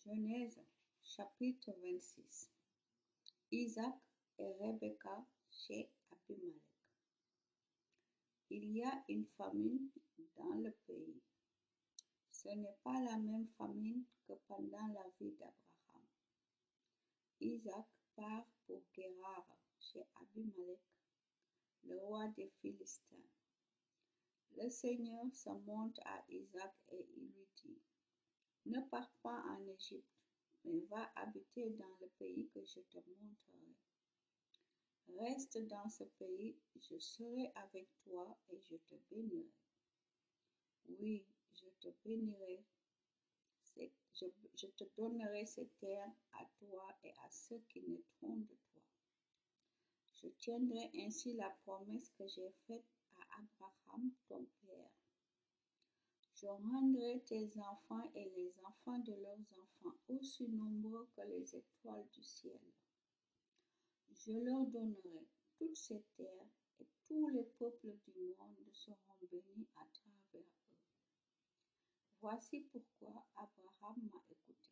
Genèse chapitre 26. Isaac et Rebecca chez Abimelech. Il y a une famine dans le pays. Ce n'est pas la même famine que pendant la vie d'Abraham. Isaac part pour Guérar chez Abimelech, le roi des Philistins. Le Seigneur se montre à Isaac et il lui dit, ne pars pas en Égypte, mais va habiter dans le pays que je te montrerai. Reste dans ce pays, je serai avec toi et je te bénirai. Oui, je te bénirai, je te donnerai ces terres à toi et à ceux qui naîtront de toi. Je tiendrai ainsi la promesse que j'ai faite à Abraham, ton père. Je rendrai tes enfants et les enfants de leurs enfants aussi nombreux que les étoiles du ciel. Je leur donnerai toutes ces terres et tous les peuples du monde seront bénis à travers eux. Voici pourquoi Abraham m'a écouté.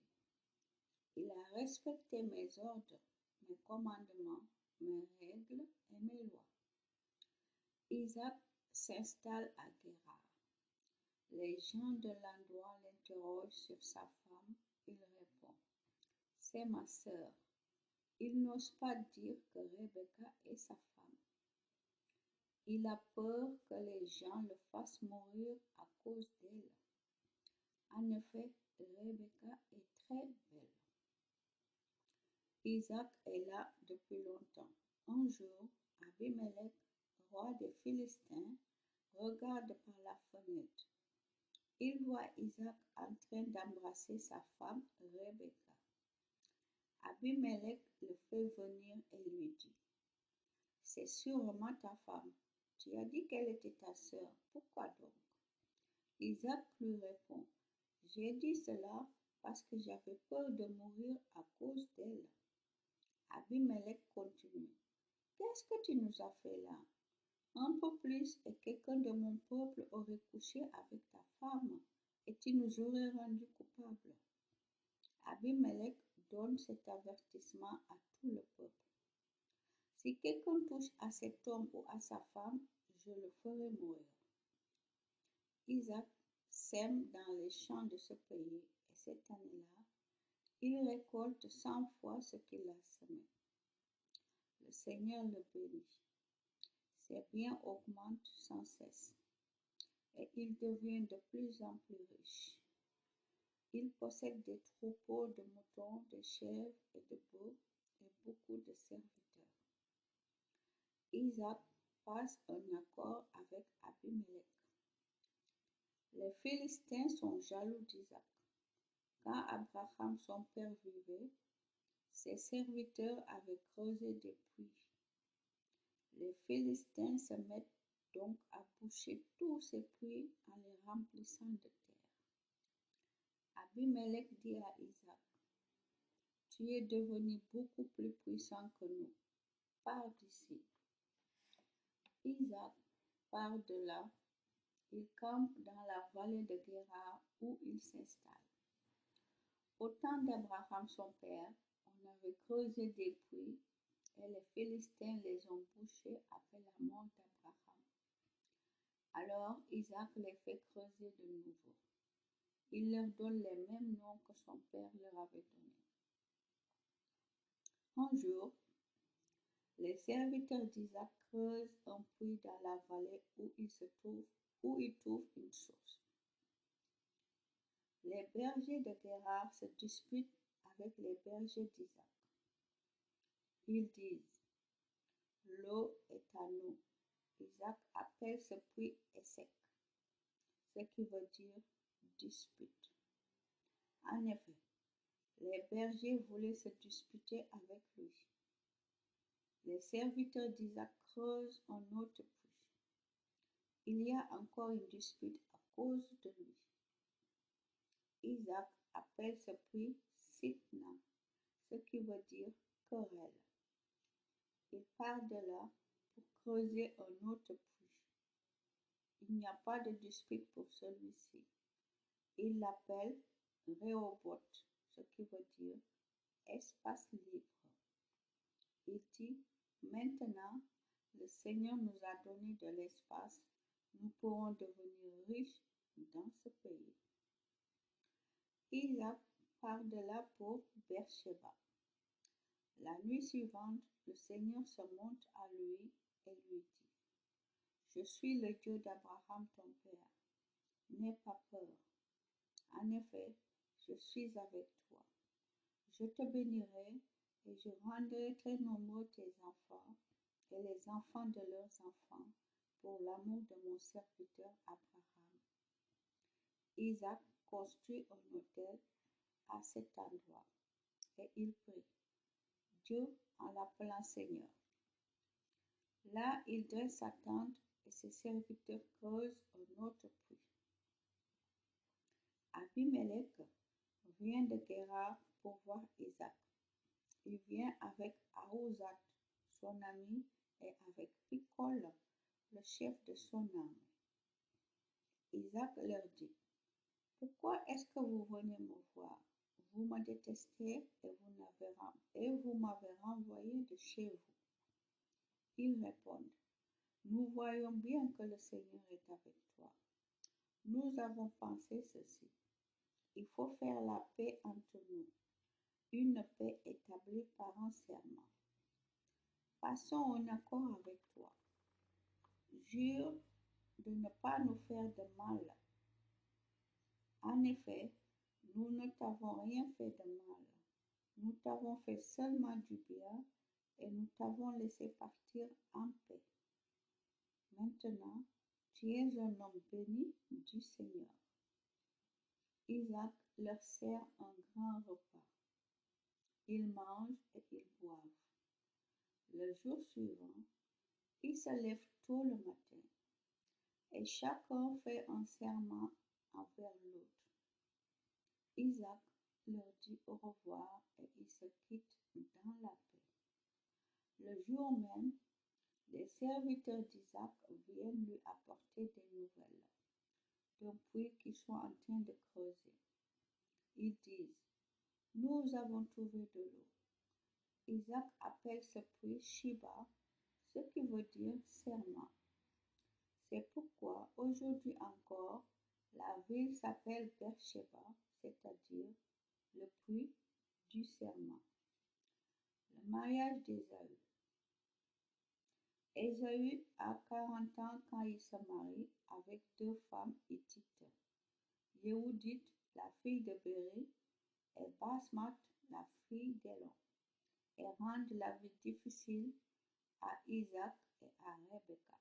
Il a respecté mes ordres, mes commandements, mes règles et mes lois. Isaac s'installe à Guérar. Les gens de l'endroit l'interrogent sur sa femme. Il répond, c'est ma sœur. Il n'ose pas dire que Rebecca est sa femme. Il a peur que les gens le fassent mourir à cause d'elle. En effet, Rebecca est très belle. Isaac est là depuis longtemps. Un jour, Abimelech, roi des Philistins, regarde par la fenêtre. Il voit Isaac en train d'embrasser sa femme Rebecca. Abimelech le fait venir et lui dit, c'est sûrement ta femme. Tu as dit qu'elle était ta sœur. Pourquoi donc? Isaac lui répond, j'ai dit cela parce que j'avais peur de mourir à cause d'elle. Abimelech continue, qu'est-ce que tu nous as fait là? Un peu plus et quelqu'un de mon peuple aurait couché avec ta femme et tu nous aurais rendus coupables. Abimelech donne cet avertissement à tout le peuple. Si quelqu'un touche à cet homme ou à sa femme, je le ferai mourir. Isaac sème dans les champs de ce pays et cette année-là, il récolte 100 fois ce qu'il a semé. Le Seigneur le bénit. Ses biens augmentent sans cesse et il devient de plus en plus riche. Il possède des troupeaux de moutons, de chèvres et de bœufs et beaucoup de serviteurs. Isaac passe un accord avec Abimelech. Les Philistins sont jaloux d'Isaac. Quand Abraham, son père, vivait, ses serviteurs avaient creusé des puits. Les Philistins se mettent donc à boucher tous ces puits en les remplissant de terre. Abimelech dit à Isaac, tu es devenu beaucoup plus puissant que nous. Pars d'ici. Isaac part de là. Il campe dans la vallée de Guérar où il s'installe. Au temps d'Abraham son père, on avait creusé des puits et les Philistins les ont bouchés après la mort d'Abraham. Alors Isaac les fait creuser de nouveau. Il leur donne les mêmes noms que son père leur avait donnés. Un jour, les serviteurs d'Isaac creusent un puits dans la vallée où ils trouvent une source. Les bergers de Guérar se disputent avec les bergers d'Isaac. Ils disent, l'eau est à nous. Isaac appelle ce puits Essek, ce qui veut dire dispute. En effet, les bergers voulaient se disputer avec lui. Les serviteurs d'Isaac creusent un autre puits. Il y a encore une dispute à cause de lui. Isaac appelle ce puits Sitna, ce qui veut dire querelle. Il part de là pour creuser un autre puits. Il n'y a pas de dispute pour celui-ci. Il l'appelle Rehoboth, ce qui veut dire espace libre. Il dit, maintenant, le Seigneur nous a donné de l'espace, nous pourrons devenir riches dans ce pays. Isaac part de là pour Beersheba. La nuit suivante, le Seigneur se montre à lui et lui dit, je suis le Dieu d'Abraham ton père. N'aie pas peur. En effet, je suis avec toi. Je te bénirai et je rendrai très nombreux tes enfants et les enfants de leurs enfants pour l'amour de mon serviteur Abraham. Isaac construit un autel à cet endroit et il prie Dieu en l'appelant Seigneur. Là, il dresse sa tente et ses serviteurs creusent un autre puits. Abimelech vient de Guérar pour voir Isaac. Il vient avec Ahuzat, son ami, et avec Picol, le chef de son armée. Isaac leur dit, pourquoi est-ce que vous venez me voir? Vous me détestez et vous m'avez renvoyé de chez vous. Ils répondent, nous voyons bien que le Seigneur est avec toi. Nous avons pensé ceci. Il faut faire la paix entre nous, une paix établie par un serment. Passons un accord avec toi. Jure de ne pas nous faire de mal. En effet, nous ne t'avons rien fait de mal. Nous t'avons fait seulement du bien et nous t'avons laissé partir en paix. Maintenant, tu es un homme béni du Seigneur. Isaac leur sert un grand repas. Ils mangent et ils boivent. Le jour suivant, ils se lèvent tôt le matin et chacun fait un serment envers l'autre. Isaac leur dit au revoir et ils se quittent dans la paix. Le jour même, les serviteurs d'Isaac viennent lui apporter des nouvelles d'un puits qu'ils sont en train de creuser. Ils disent, nous avons trouvé de l'eau. Isaac appelle ce puits Shiba, ce qui veut dire serment. C'est pourquoi aujourd'hui encore, la ville s'appelle Beersheba, c'est-à-dire le puits du serment. Le mariage d'Ésaü. Ésaü a 40 ans quand il se marie avec deux femmes hittites, Yehudit, la fille de Béri, et Basmat, la fille d'Élon, et rendent la vie difficile à Isaac et à Rebecca.